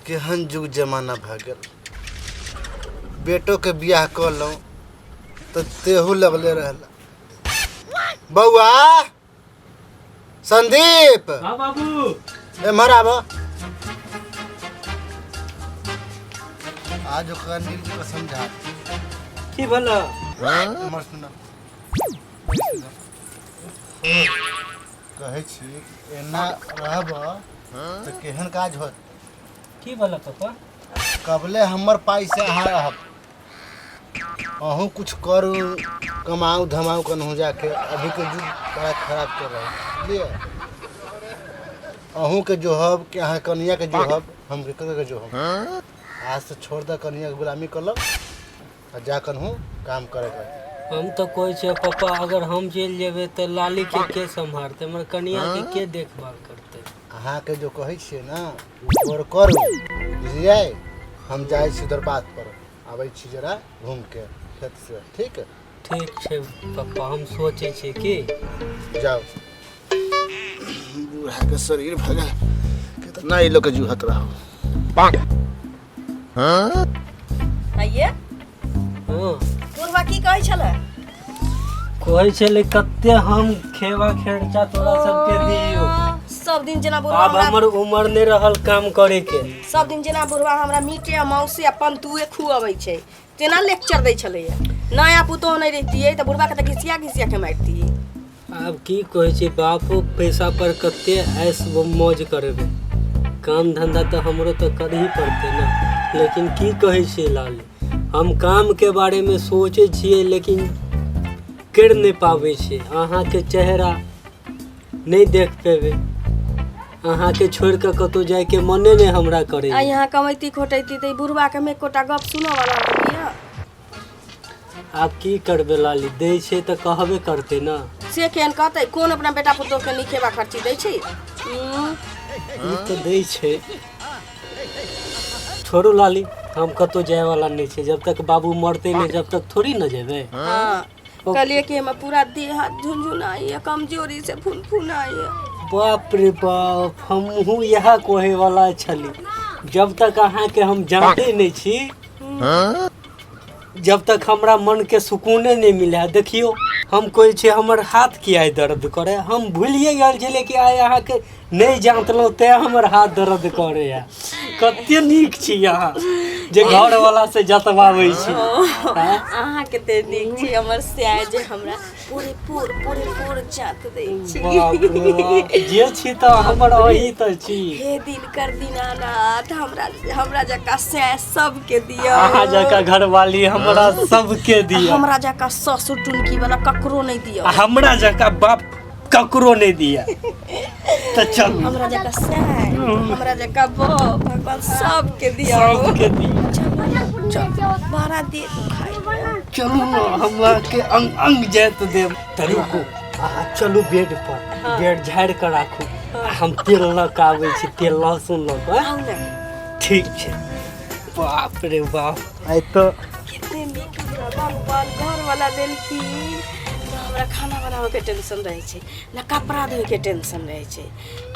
केहन जुग जमाना भ गेल। बेटो के बियाह कर लो तो तेहू लगले रहला। बउआ संदीप। हाँ बाबू। एम्हर आब। आज ओकरा नील के समझा की भला? एम्हर सुन। कहै छी एना रहब तो केहन काज होत? की भला पापा? कबले हमर पाई से अहाँ रहब। अहूँ कुछ करू, कमाऊ धमाऊ कनहु जाके। अभी के जुग बड़ा खराब कर रहा है, बुझलिए? अहूँ के जोहब कि अहाँ कनिया के जोहब, हम के जोहब। आज से छोड़ द कनिया के गुलामी कर लो और जा कनहु काम करे कर। हम तो कोई छे पापा, अगर हम चल जेबे तो लाली के संभालते, हमर कनिया के देखभाल करते? अहाँ के जो कहै छियै ना ऊपर करू, बुझलिए? हम जाए छी उधर बात पर, आबै छी जरा घूम के खेत से। ठीक है? ठीक छे पापा, हम सोचे छे कि जाओ। बूढ़ा के शरीर भगल कितना ई लोग के जुहत रहो। आइए। हाँ पूर्वा की कहै छले? कहै छले कत्ते हम खेवा खेरचा तोरा सबके दियो। सब दिन जना बुढ़वा अब हमर उम्र नहीं रहल काम करे के। सब दिन जना बुढ़वा हमरा मीटे मौसे अपन तुए खुआबै छै, तेना लेक्चर दै छलैया। नया पुतोह नहीं रहतियै त बुढ़वा के त घिसिया घिसिया के मारतियै। अब की कहै छै, बापो पैसा पर कत्ते ऐश मौज करबे। काम धंधा तो हमरो तो कर ही पड़ते ना। लेकिन की कहै छै लाली, हम काम के बारे में सोचे छियै लेकिन कर नहीं पावे छे। अहाँ के चेहरा नहीं देख पेबे, अहाँ के छोड़ के कतो जाए के मने नहीं हमरा करे। आ यहाँ कमैती खोटैती त बुढ़वा के में कोटा गप सुनो वाला रहलिया। आप की करबे लाली, दे छे तो कहबे करते ना। से केहन कहतै? कोन अपना बेटा पुतोह के निखेबा खर्ची दै छै? ई तो दे छे। छोड़ो लाली, हम कतो जाए वाला नहीं छे। जब तक बाबू मरते नहीं, जब तक थोड़ी न जेबे। हाँ कहलिए कि हम पूरा देह हाथ झुनझुनाई है, कमजोरी से फुनफुनाई है। बाप रे बाप, हमहू यहाँ कहे वाला छली। जब तक अहाँ के हम जानते नहीं छी, जब तक हमरा मन के सुकूने नहीं मिला। देखियो हम कोई छे हमर हाथ किया दर्द करे, हम भूलिए गल छे कि आय अहाँ के नहीं जानतलो ते हमर हाथ दर्द करे है। कत्ते नीक छी यहाँ जे घर वाला से जतवावे छी। अहाँ के ते नीक छी, हमर स्याय जे हमरा पूरे पूर जात दै छी। बाप रे बाप, जे छी त हमर ओही त छी। हे दिन कर दीनानाथ, हमरा जका स्याय सबके दिया। अहाँ जका घरवाली हमरा सबके दिया। हमरा जका ससुर टुनकी वाला ककरो नहीं दिया। हमरा जका बाप ककरो नहीं दिया। तो चल, हमरा जका स्याय, हमरा जका बाप, भगवान सबके दिया। सबके दिया। चल बारा दे खाई। चलू ना, हमरा के अंग अंग जैत देव तरीको। चलू बेड पर, बेड झाड़ कर राखू। हम तेल ल के आबै छी, तेल लहसुन ल के। ठीक छै। बाप रे बाप, आइ तो कितने नीक भगवान घर वाला देलखिन। हमरा खाना बनावे के टेंशन रहे छै, ना कपड़ा धोए के टेंशन रहे छै,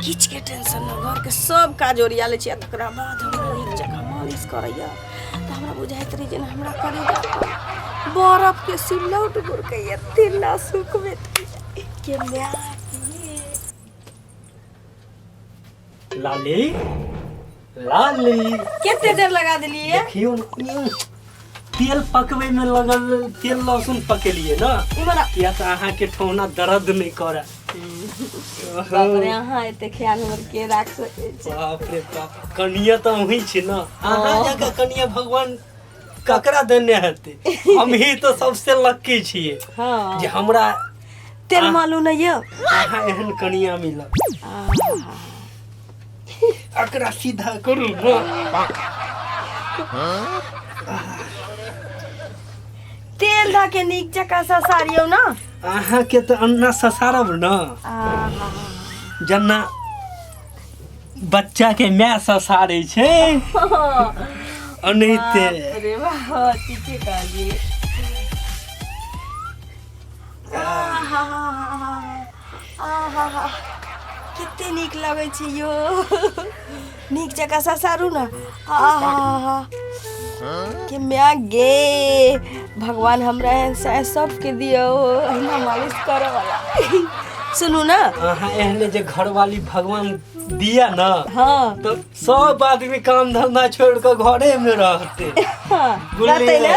किछ के टेंशन ना। घर के सब काज ओरिया ले छी, तकरा बाद हमरा एक जगह मालिश करैया त हमरा बुझाइत रही जे हमरा करे बर्फ के सिलौट गुरकैया, तिल्ला सुखबे के म्या। लाली लाली, कितने देर लगा दिलिए? देखियो तेल पकवे में लगल, तेल लहसुन पकेलिए ना, किया तो अहाँ के ठौना दर्द नहीं करे। बाप रे, अहाँ एते ख्याल हमर के राख सके छै? बाप रे बाप, कनिया तो वही छी ना। अहाँ जगह कनिया भगवान ककरा देने हेते? हम ही तो सबसे लक्की छिए। हाँ जे हमरा तेल मालूम नहीं है। अहाँ एहन कनिया मिलल। अकरा सीधा करू ना। तेल धा के नीक जका ससारियो ना। अहाँ के तो अन्ना ससारब ना, जना बच्चा के मैं ससारे छे। अनैते अरे वाह, ठीके काजी। कते नीक लगै छै यो नीक जकाँ ससारू न आहा के म्या गे भगवान हमरा एहन सबके दियो अहिना मालिश करे वाला सुनू ना अहाँ एहने जे घरवाली भगवान दिया ना हाँ तो सब आदमी काम धंधा छोड़ कर घरे में रहते रहते ना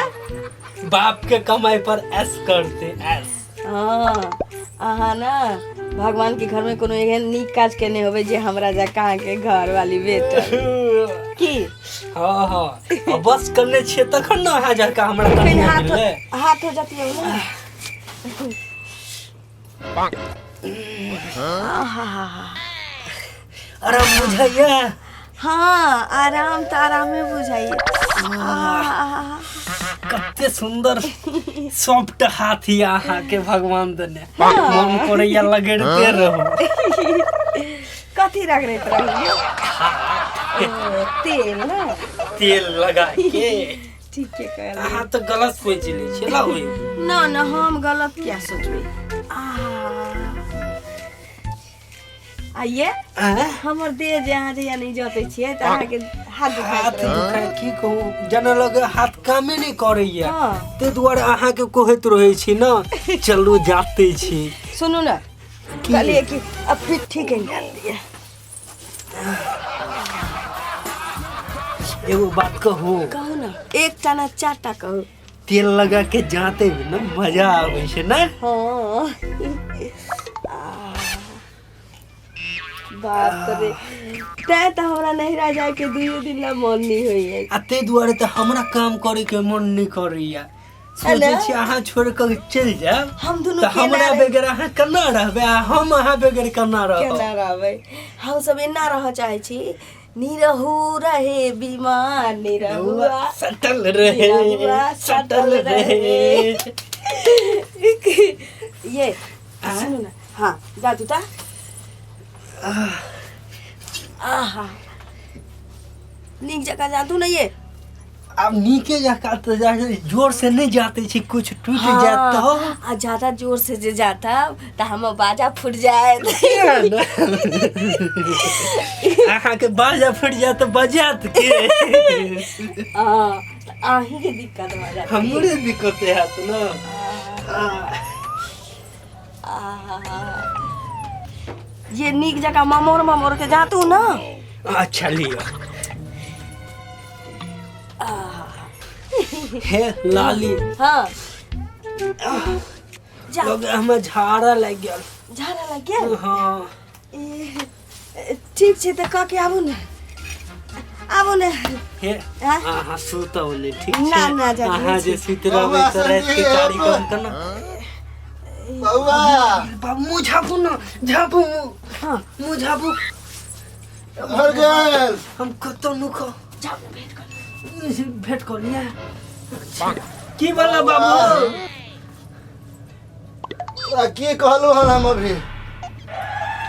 बाप के कमाई पर ऐश करते ऐश। हाँ अहाँ ना भगवान के घर में कोनो एहन नीक काज केने होबे जे हमरा जकाँ के घर वाली बेटा की हाँ हाँ अब बस करने छिए तखन ना अहाँ जकाँ हमरा फिर कनिया मिले हाथ हो जाती है ना आराम बुझाइए हाँ आराम तो आराम में बुझाइए कते सुंदर सॉफ्ट हाथ ही अहाँ के भगवान देने मन करैया लगेरते रहो कथी रख रहे तेल ना तेल लगा के ठीक है कर अहाँ तो गलत सोच लै छी ना होई ना ना हम गलत क्या सोचबे आइए हमर देह जे अहाँ जे नहीं जते छिए त अहाँ के हाथ दुखाय की कहू जना लगे हाथ कामे नहीं करैया हाँ। ते दुआरे अहाँ के कहैत रहै छी ना चलू जाते छी सुनू ना कहलिए कि अब फिर ठीक है डाल दिया एगो बात कहू कहू ना एक टा ना चार टा कहू तेल लगा के जाते भी ना मजा आवे छै ना हाँ बाप रे तै तो हमरा नहिरा जाए के 2 दिन ला मन नहीं होई है आ ते दुआरे तो हमरा काम करे के मन नहीं करैया सोचे छी अहाँ छोड़ के चल जाब हम दोनों तो हमरा बगैर अहाँ केना रहबे आ हम अहाँ बगैर केना रहब केना रहबै हम सब एना रह चाहे छी निरहु रहे बीमार निरहुआ सटल रहे ये सुनो ना हाँ दादू ता आहा नीक जगह जादू ना ये अब नीके जगह तो जोर से नहीं जाते छी कुछ टूट जाता हो आ ज्यादा जोर से जे जाता तो हम बाजा फूट जाए अहाँ के बाजा फूट जाए तो बजात के आही के दिक्कत हो जाती हमरे दिक्कत है तो ना ये नीक जगह मामोर के जातू ना अच्छा लियो हे लाली हाँ लगे हमें झाड़ा लग गया झाड़ा लग गया हाँ ठीक छे तो कह के आबू ने हे आहा सुतौ ने ठीक ना छे ना जा आहा जे सुतरा में तरह के कार्यक्रम करना बउआ बाबू झापू ना झापू हाँ मुँह झापू मर गेल हम कतो नुखो जाओ भेंट कर लिया की बोला बाबू की कहलू हन हम अभी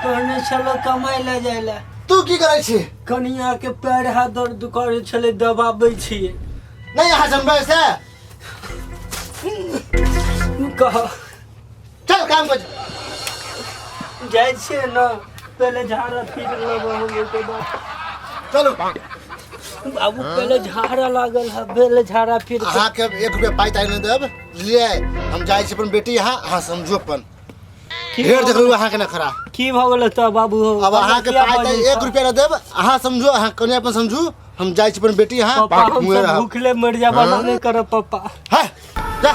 कहने चलो कमाई ले जाइला तू की करे छी कनिया के पैर हाथ दर्द करे छले दबाबै छिए नहीं यहाँ जमबै से कह चल काम कर जाय छिए ना पहले झाड़ा फिर लेबो हम के बाद चलो बाबू पहले झाड़ा लागल है पहले झाड़ा फिर अहाँ के 1 रुपया पाई ताई नहीं देब लिए हम जाय छी अपन बेटी यहाँ अहाँ समझो अपन ढेर देखलू अहाँ के नखरा की भ गेल त बाबू अब अहाँ के पाई ताई 1 रुपया न देब अहाँ समझो अहाँ कने अपन समझू हम जाय छी अपन बेटी यहाँ पापा हम सब भूखले मर जाबा नहीं कर पापा है जा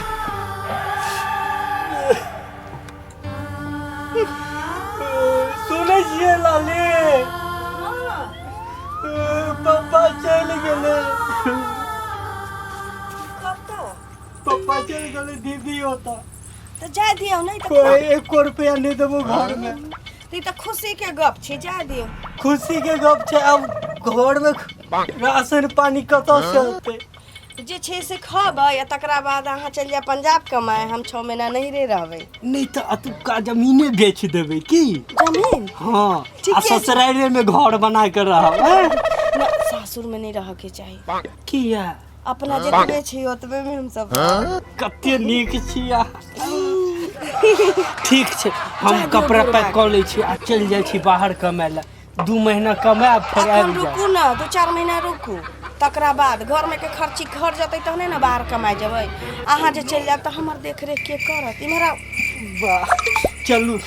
सुनै छिए लाली पापा चल गेले पापा चल गेले दीदी होता तो जा दियो नहीं तो कोई 1 रुपया नहीं देबो घर में ती तो खुशी के गप छे जा दियो खुशी के गप छे अब घर में राशन पानी कतौ से होते जे छे से खबै या तकरा बाद अहाँ चल जा पंजाब कमाए हम 6 महीना नहीं रे रहबै नहीं तो अतुका जमीने बेच देबे की जमीन हां ठीक आ है। ससुराल में घर बना कर रहब ना सासुर में नहीं रह के चाहिए किया अपना जतबे छै ओतबे में हम सब कते नीक छिया ठीक छै हम कपड़ा पैक कऽ लै छी आ चलि जाइ छी बाहर कमाए ला 2 महीना कमाएब फेर अखन आबि रुकू जाएब ना 2-4 महीना रुकू तकरा बाद घर में के खर्ची घर जतै तहने ना बाहर कमाए जेबै अहाँ जे चलि जाएब तऽ हमर देखरेख के करत इमहरा वाह चलू